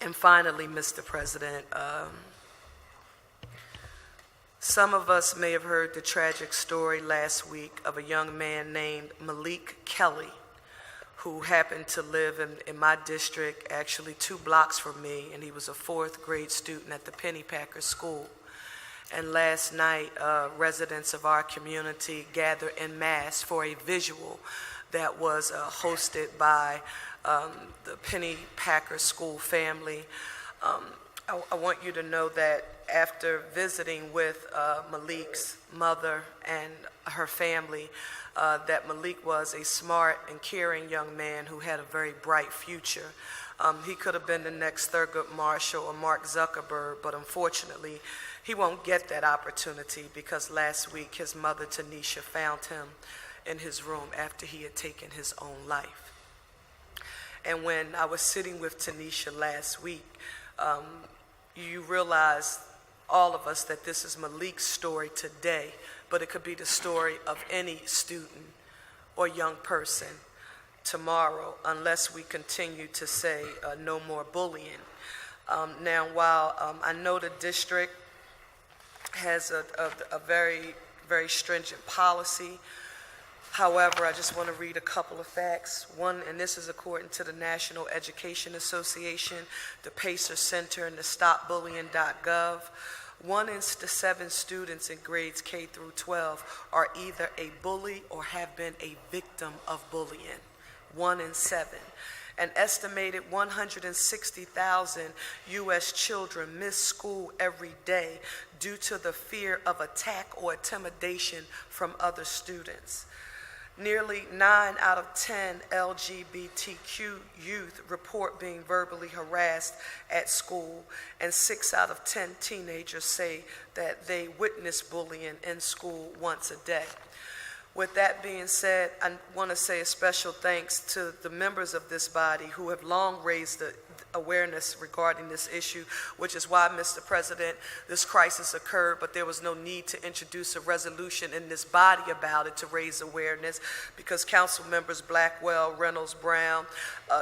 And finally, Mr. President, some of us may have heard the tragic story last week of a young man named Malik Kelly, who happened to live in my district, actually 2 blocks from me, and he was a 4th grade student at the Pennypacker School. And last night, residents of our community gathered en masse for a visual that was hosted by the Pennypacker School family. I want you to know that after visiting with Malik's mother and her family, that Malik was a smart and caring young man who had a very bright future. He could have been the next Thurgood Marshall or Mark Zuckerberg, but unfortunately, he won't get that opportunity because last week his mother, Tanisha, found him in his room after he had taken his own life. And when I was sitting with Tanisha last week, you realize, all of us, that this is Malik's story today, but it could be the story of any student or young person tomorrow unless we continue to say no more bullying. Now, while I know the district has a very, very stringent policy, however, I just want to read a couple of facts. One, and this is according to the National Education Association, the Pacer Center, and the StopBullying.gov. 1 in 7 students in grades K through 12 are either a bully or have been a victim of bullying. 1 in 7. An estimated 160,000 U.S. children miss school every day due to the fear of attack or intimidation from other students. Nearly 9 out of 10 LGBTQ youth report being verbally harassed at school, and 6 out of 10 teenagers say that they witness bullying in school once a day. With that being said, I want to say a special thanks to the members of this body who have long raised the awareness regarding this issue, which is why, Mr. President, this crisis occurred, but there was no need to introduce a resolution in this body about it to raise awareness, because Council members Blackwell, Reynolds, Brown,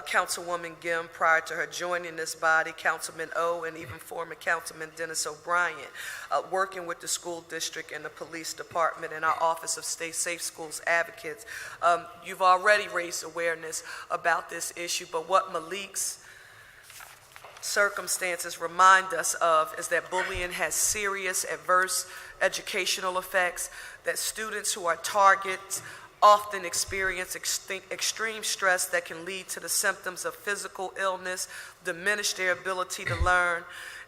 Councilwoman Gim, prior to her joining this body, Councilman O, and even former Councilman Dennis O'Brien, working with the school district and the police department and our Office of State Safe Schools Advocates, you've already raised awareness about this issue, but what Malik's circumstances remind us of is that bullying has serious adverse educational effects, that students who are targets often experience extreme stress that can lead to the symptoms of physical illness, diminish their ability to learn,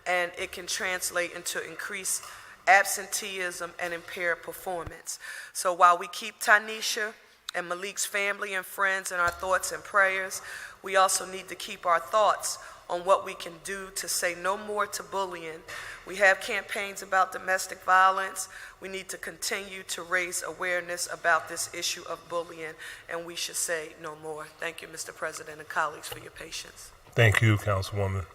and it can translate into increased absenteeism and impaired performance. So while we keep Tanisha and Malik's family and friends in our thoughts and prayers, we also need to keep our thoughts on what we can do to say no more to bullying. We have campaigns about domestic violence. We need to continue to raise awareness about this issue of bullying, and we should say no more. Thank you, Mr. President and colleagues, for your patience. Thank you, Councilwoman.